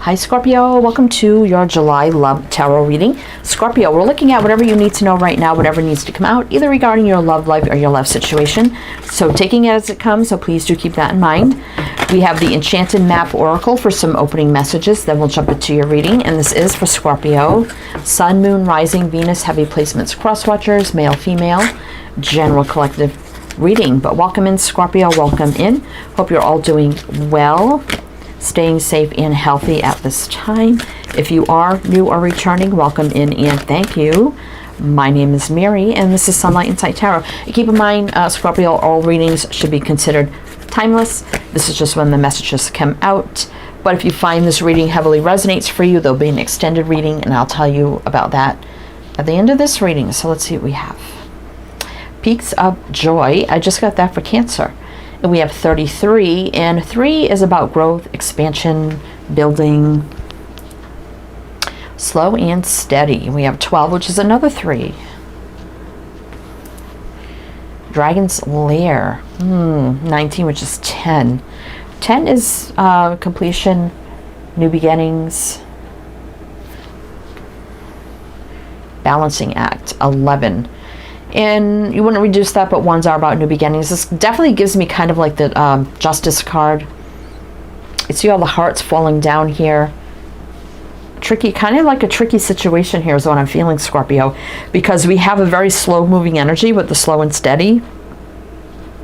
Hi Scorpio, welcome to your July Love Tarot reading. Scorpio, we're looking at whatever you need to know right now, whatever needs to come out, either regarding your love life or your love situation. So taking it as it comes, so please do keep that in mind. We have the Enchanted Map Oracle for some opening messages, then we'll jump into your reading. And this is for Scorpio, Sun, Moon, Rising, Venus, Heavy Placements, Cross Watchers, Male, Female, General Collective reading. But welcome in Scorpio, welcome in. Hope you're all doing well. Staying safe and healthy at this time. If you are new or returning, welcome in and thank you. My name is Mary and this is Sunlight Insight Tarot. Keep in mind, Scorpio, all readings should be considered timeless. This is just when the messages come out. But if you find this reading heavily resonates for you, there'll be an extended reading and I'll tell you about that at the end of this reading. So let's see what we have. Peaks of Joy. I just got that for Cancer. And we have 33, and 3 is about growth, expansion, building, slow and steady. We have 12, which is another 3. Dragon's Lair, 19, which is 10. 10 is completion, new beginnings, balancing act, 11. And you wouldn't reduce that, but ones are about new beginnings. This definitely gives me kind of like the Justice card. You see all the hearts falling down here. Tricky, kind of like a tricky situation here is what I'm feeling, Scorpio, because we have a very slow moving energy with the slow and steady.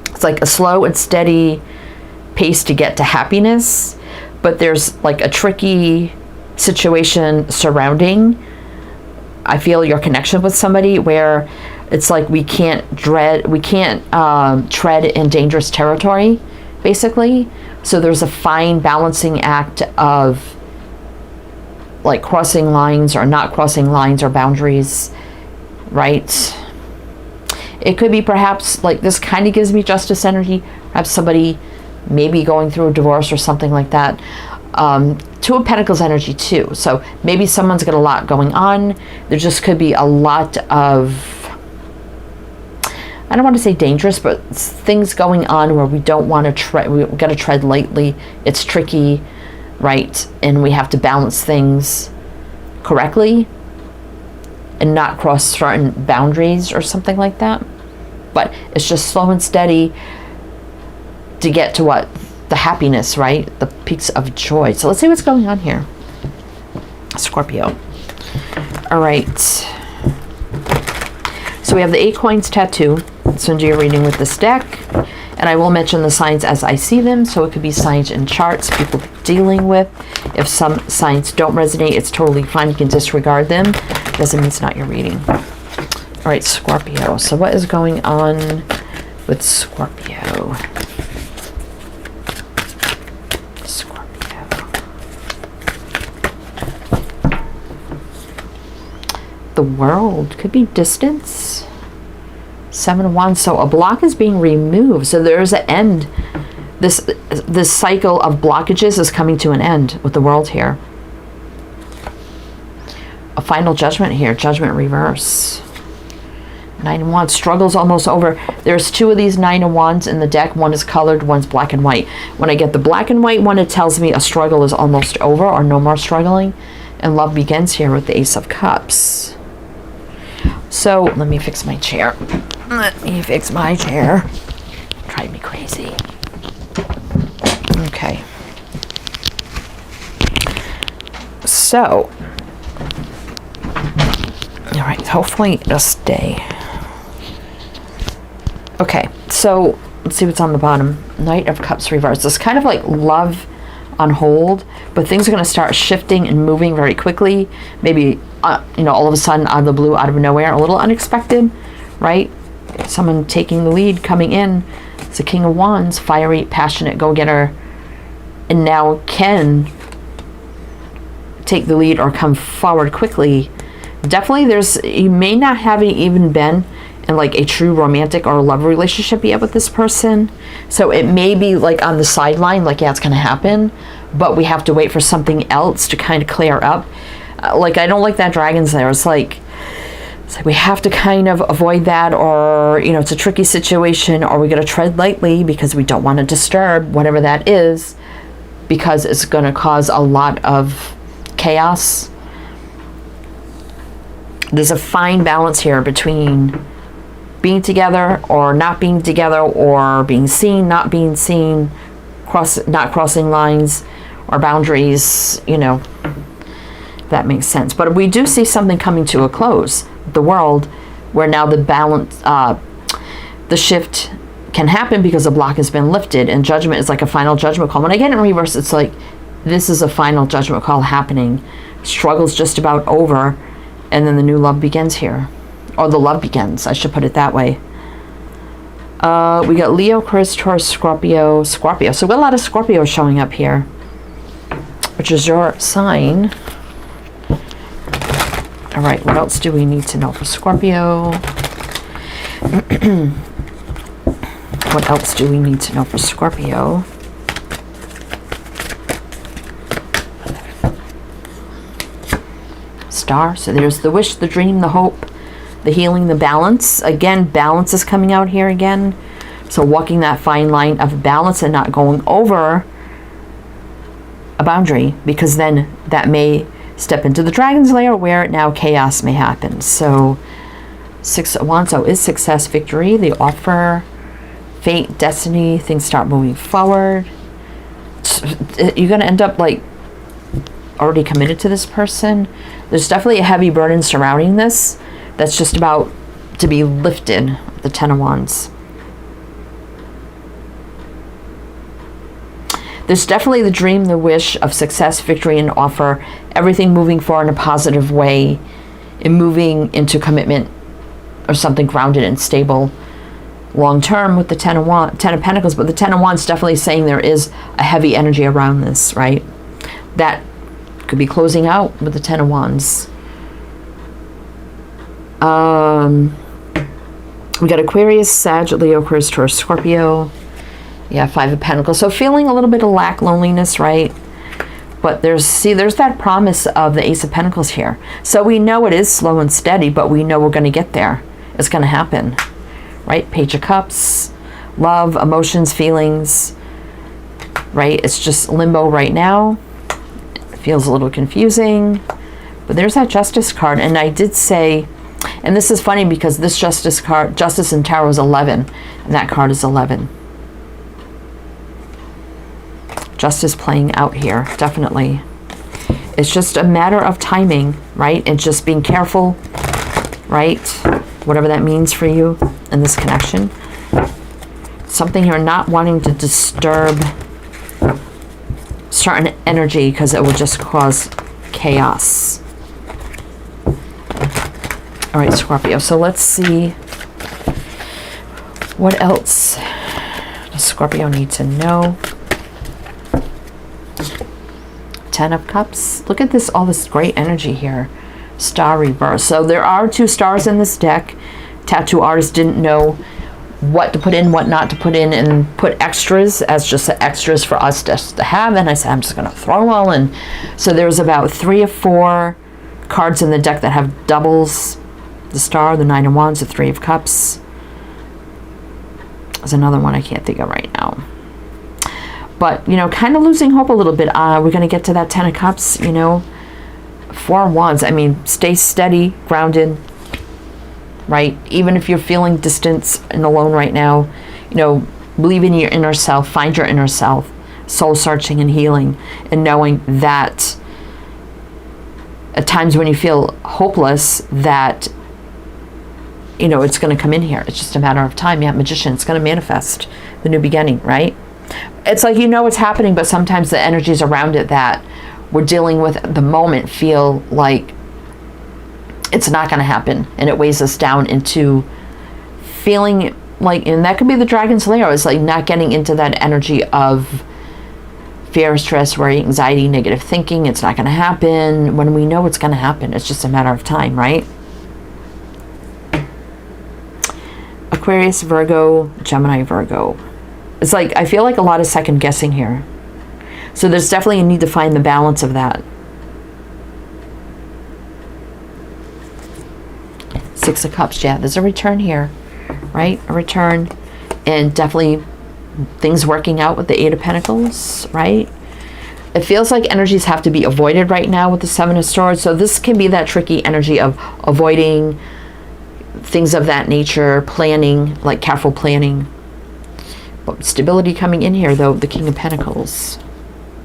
It's like a slow and steady pace to get to happiness, but there's like a tricky situation surrounding, I feel, your connection with somebody where it's like we can't tread in dangerous territory, basically. So there's a fine balancing act of like crossing lines or not crossing lines or boundaries, right? It could be perhaps like this kind of gives me Justice energy. Perhaps somebody maybe going through a divorce or something like that. Two of Pentacles energy too. So maybe someone's got a lot going on. There just could be a lot of, I don't want to say dangerous, but things going on where we don't want to tread, we've got to tread lightly. It's tricky, right? And we have to balance things correctly and not cross certain boundaries or something like that. But it's just slow and steady to get to what? The happiness, right? The peaks of joy. So let's see what's going on here, Scorpio. All right. So we have the 8 coins tattoo. So do your reading with this deck. And I will mention the signs as I see them. So it could be signs and charts people dealing with. If some signs don't resonate, it's totally fine. You can disregard them. Doesn't mean it's not your reading. All right, Scorpio. So what is going on with Scorpio? The World could be distance. 7 of Wands. So a block is being removed. So there's an end. This cycle of blockages is coming to an end with the World here. A final judgment here. Judgment reverse. 9 of Wands. Struggle's almost over. There's 2 of these 9 of Wands in the deck. One is colored, one's black and white. When I get the black and white one, it tells me a struggle is almost over or no more struggling. And love begins here with the Ace of Cups. So let me fix my chair. Let me fix my chair. Drive me crazy. Okay. So, all right, hopefully it'll stay. Okay, so let's see what's on the bottom. Knight of Cups reversed. It's kind of like love on hold, but things are going to start shifting and moving very quickly. Maybe all of a sudden, out of the blue, out of nowhere, a little unexpected, right? Someone taking the lead, coming in. It's the King of Wands, fiery, passionate, go-getter, and now can take the lead or come forward quickly. Definitely, you may not have even been in like a true romantic or love relationship yet with this person. So it may be like on the sideline, like, yeah, it's going to happen, but we have to wait for something else to kind of clear up. Like, I don't like that Dragon's there. It's like we have to kind of avoid that, or, it's a tricky situation, or we got to tread lightly because we don't want to disturb whatever that is. because it's going to cause a lot of chaos. There's a fine balance here between being together or not being together, or being seen, not being seen, not crossing lines or boundaries, you know, if that makes sense. But we do see something coming to a close. The world, where now the balance, the shift can happen because the block has been lifted, and judgment is like a final judgment call. When I get in reverse, it's like this is a final judgment call happening. Struggle's just about over, and then the new love begins here. Or the love begins, I should put it that way. We got Leo, Aquarius, Taurus, Scorpio. So we got a lot of Scorpio showing up here, which is your sign. All right, what else do we need to know for Scorpio? What else do we need to know for Scorpio? Star. So there's the wish, the dream, the hope, the healing, the balance. Again, balance is coming out here again. So walking that fine line of balance and not going over a boundary, because then that may step into the dragon's lair where now chaos may happen. So 6 of Wands, so is success, victory, the offer, fate, destiny, things start moving forward. You're going to end up like already committed to this person. There's definitely a heavy burden surrounding this that's just about to be lifted, the 10 of Wands. There's definitely the dream, the wish of success, victory, and offer, everything moving forward in a positive way, and moving into commitment or something grounded and stable long term with the 10 of Pentacles. But the 10 of Wands definitely saying there is a heavy energy around this, right? That could be closing out with the 10 of Wands. We got Aquarius, Sag, Leo, Aquarius, Taurus, Scorpio. Yeah, 5 of Pentacles. So feeling a little bit of lack, loneliness, right? But there's that promise of the Ace of Pentacles here. So we know it is slow and steady, but we know we're going to get there. It's going to happen, right? Page of Cups, love, emotions, feelings, right? It's just limbo right now. It feels a little confusing, but there's that Justice card. And I did say, and this is funny because this Justice card, Justice in Tarot is 11, and that card is 11. Justice playing out here, definitely. It's just a matter of timing, right? And just being careful, right? Whatever that means for you in this connection. Something here, not wanting to disturb certain energy because it will just cause chaos. All right, Scorpio. So let's see what else does Scorpio need to know. 10 of Cups. Look at this, all this great energy here. Star reverse. So there are 2 stars in this deck. Tattoo artist didn't know what to put in, what not to put in, and put extras as just extras for us just to have. And I said, I'm just going to throw them all in. So there's about 3 or 4 cards in the deck that have doubles. The Star, the 9 of Wands, the 3 of Cups. There's another one I can't think of right now. But, you know, kind of losing hope a little bit. We're going to get to that 10 of Cups, you know. 4 of Wands. I mean, stay steady, grounded, right? Even if you're feeling distance and alone right now, you know, believe in your inner self, find your inner self, soul searching and healing, and knowing that at times when you feel hopeless, that, you know, it's going to come in here. It's just a matter of time. Yeah, Magician, it's going to manifest the new beginning, right? It's like, you know, it's happening, but sometimes the energies around it that we're dealing with at the moment feel like it's not going to happen, and it weighs us down into feeling like, and that could be the dragon's lair. It's like not getting into that energy of fear, stress, worry, anxiety, negative thinking. It's not going to happen when we know it's going to happen. It's just a matter of time, right? Aquarius, Virgo, Gemini, Virgo. It's like, I feel like a lot of second guessing here. So there's definitely a need to find the balance of that. 6 of Cups, yeah, there's a return here, right? A return, and definitely things working out with the 8 of Pentacles, right? It feels like energies have to be avoided right now with the Seven of Swords. So this can be that tricky energy of avoiding things of that nature, planning, like careful planning. But stability coming in here, though, the King of Pentacles.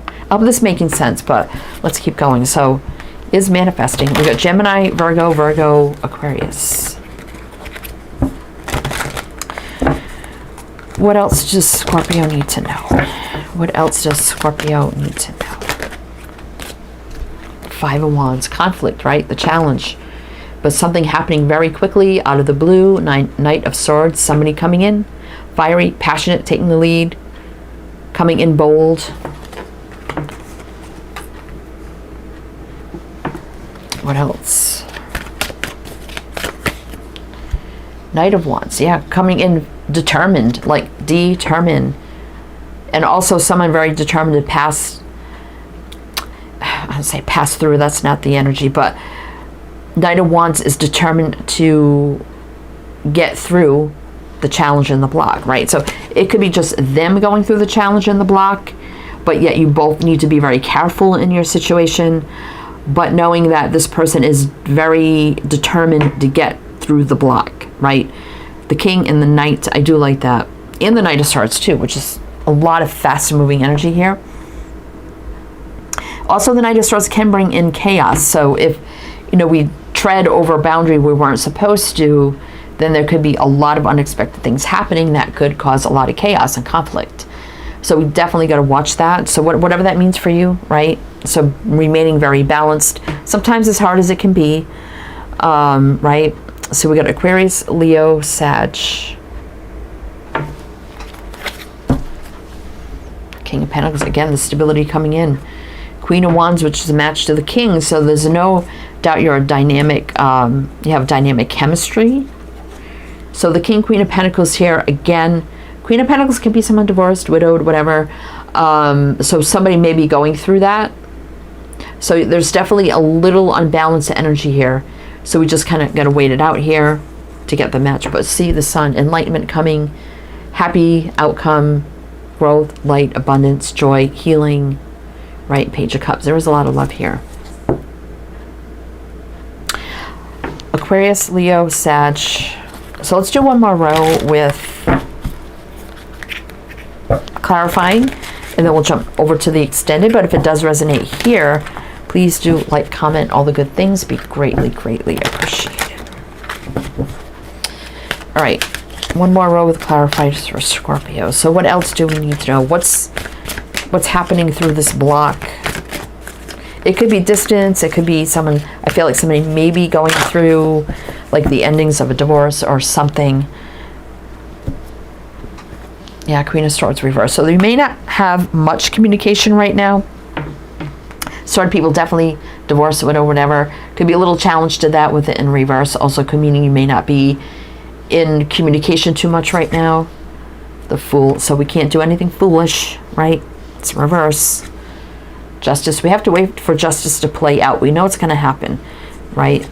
I hope this is making sense, but let's keep going. So, is manifesting. We've got Gemini, Virgo, Aquarius. What else does Scorpio need to know? What else does Scorpio need to know? Five of Wands, conflict, right? The challenge. But something happening very quickly, out of the blue. Knight of Swords, somebody coming in. Fiery, passionate, taking the lead. Coming in bold. What else? Knight of Wands, yeah, coming in determined, like determined. And also someone very determined to pass, I'd say pass through, that's not the energy, but Knight of Wands is determined to get through the challenge in the block, right? So it could be just them going through the challenge in the block, but yet you both need to be very careful in your situation, but knowing that this person is very determined to get through the block, right? The King and the Knight, I do like that. And the Knight of Swords too, which is a lot of fast moving energy here. Also, the Knight of Swords can bring in chaos. So if, you know, we tread over a boundary we weren't supposed to, then there could be a lot of unexpected things happening that could cause a lot of chaos and conflict. So we definitely got to watch that. So whatever that means for you, right? So remaining very balanced. Sometimes as hard as it can be, right? So we got Aquarius, Leo, Sag. King of Pentacles, again, the stability coming in. Queen of Wands, which is a match to the King. So there's no doubt you're a dynamic, you have dynamic chemistry. So the King, Queen of Pentacles here, again, Queen of Pentacles can be someone divorced, widowed, whatever. So somebody may be going through that. So there's definitely a little unbalanced energy here. So we just kind of got to wait it out here to get the match. But see the Sun, enlightenment coming, happy outcome, growth, light, abundance, joy, healing, right? Page of Cups. There was a lot of love here. Aquarius, Leo, Sag. So let's do one more row with clarifying, and then we'll jump over to the extended. But if it does resonate here, please do like, comment, all the good things. Be greatly, greatly appreciated. All right, one more row with clarifiers for Scorpio. So what else do we need to know? What's happening through this block? It could be distance. It could be someone, I feel like somebody may be going through like the endings of a divorce or something. Yeah, Queen of Swords reverse. So they may not have much communication right now. Sword people definitely divorce, widow, whatever. Could be a little challenge to that with it in reverse. Also, meaning you may not be in communication too much right now. The Fool. So we can't do anything foolish, right? It's reverse. Justice. We have to wait for justice to play out. We know it's going to happen, right?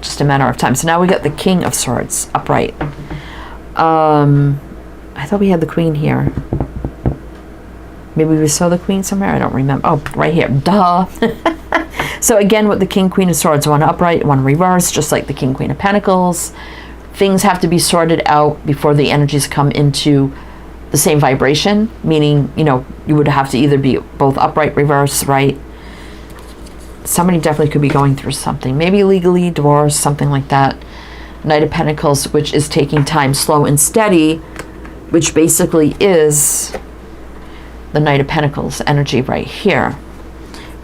Just a matter of time. So now we got the King of Swords upright. I thought we had the Queen here. Maybe we saw the Queen somewhere. I don't remember. Oh, right here. Duh. So again, with the King, Queen of Swords, one upright, one reverse, just like the King, Queen of Pentacles. Things have to be sorted out before the energies come into the same vibration, meaning, you know, you would have to either be both upright, reverse, right? Somebody definitely could be going through something. Maybe legally, divorce, something like that. Knight of Pentacles, which is taking time, slow and steady, which basically is the Knight of Pentacles energy right here.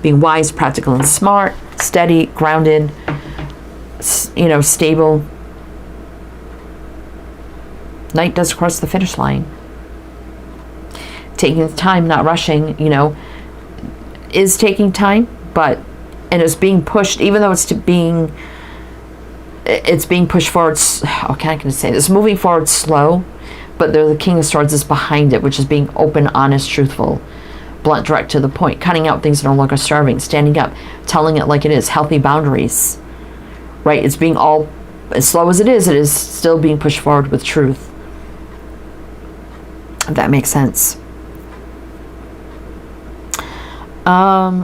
Being wise, practical, and smart, steady, grounded, you know, stable. Knight does cross the finish line. Taking the time, not rushing, you know, is taking time, but, and it's being pushed, even though it's being pushed forward, okay, I can say this, moving forward slow, but the King of Swords is behind it, which is being open, honest, truthful, blunt, direct to the point, cutting out things no longer serving, standing up, telling it like it is, healthy boundaries, right? It's being all, as slow as it is still being pushed forward with truth. If that makes sense.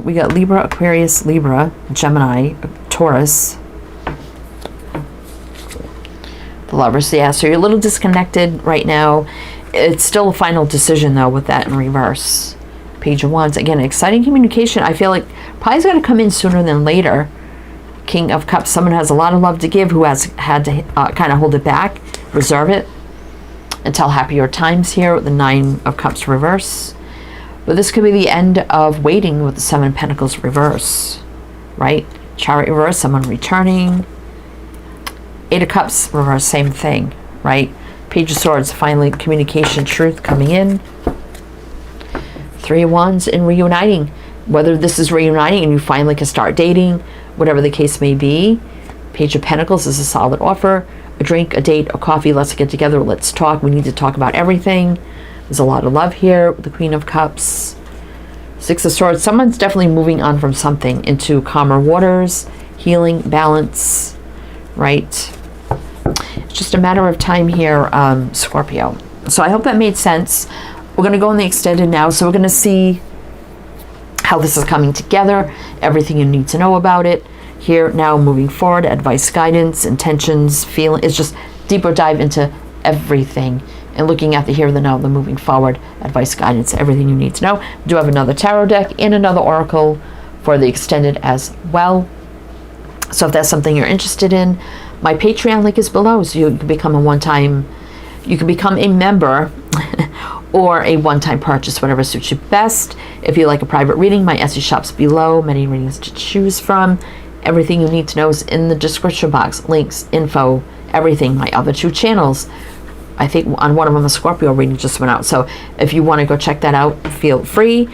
We got Libra, Aquarius, Libra, Gemini, Taurus. The Lovers, yeah, so you're a little disconnected right now. It's still a final decision, though, with that in reverse. Page of Wands. Again, exciting communication. I feel like probably going to come in sooner than later. King of Cups. Someone has a lot of love to give who has had to kind of hold it back, reserve it until happier times here with the Nine of Cups reverse. But this could be the end of waiting with the Seven of Pentacles reverse, right? Chariot reverse, someone returning. Eight of Cups reverse, same thing, right? Page of Swords, finally communication, truth coming in. Three of Wands and reuniting. Whether this is reuniting and you finally can start dating, whatever the case may be. Page of Pentacles is a solid offer. A drink, a date, a coffee, let's get together, let's talk. We need to talk about everything. There's a lot of love here with the Queen of Cups. Six of Swords, someone's definitely moving on from something into calmer waters, healing, balance, right? It's just a matter of time here, Scorpio. So I hope that made sense. We're going to go in the extended now, so we're going to see how this is coming together, everything you need to know about it. Here now, moving forward, advice, guidance, intentions, feeling. It's just deeper dive into everything and looking at the here, the now, the moving forward, advice, guidance, everything you need to know. We do have another tarot deck and another oracle for the extended as well. So if that's something you're interested in, my Patreon link is below, so you can become you can become a member or a one-time purchase, whatever suits you best. If you like a private reading, my Etsy shop's below, many readings to choose from. Everything you need to know is in the description box, links, info, everything. My other two channels, I think on one of them a Scorpio reading just went out, so if you want to go check that out, feel free.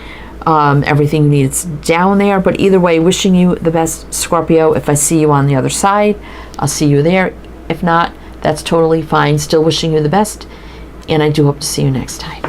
Everything you need is down there. But either way, wishing you the best, Scorpio. If I see you on the other side, I'll see you there. If not, that's totally fine. Still wishing you the best, and I do hope to see you next time.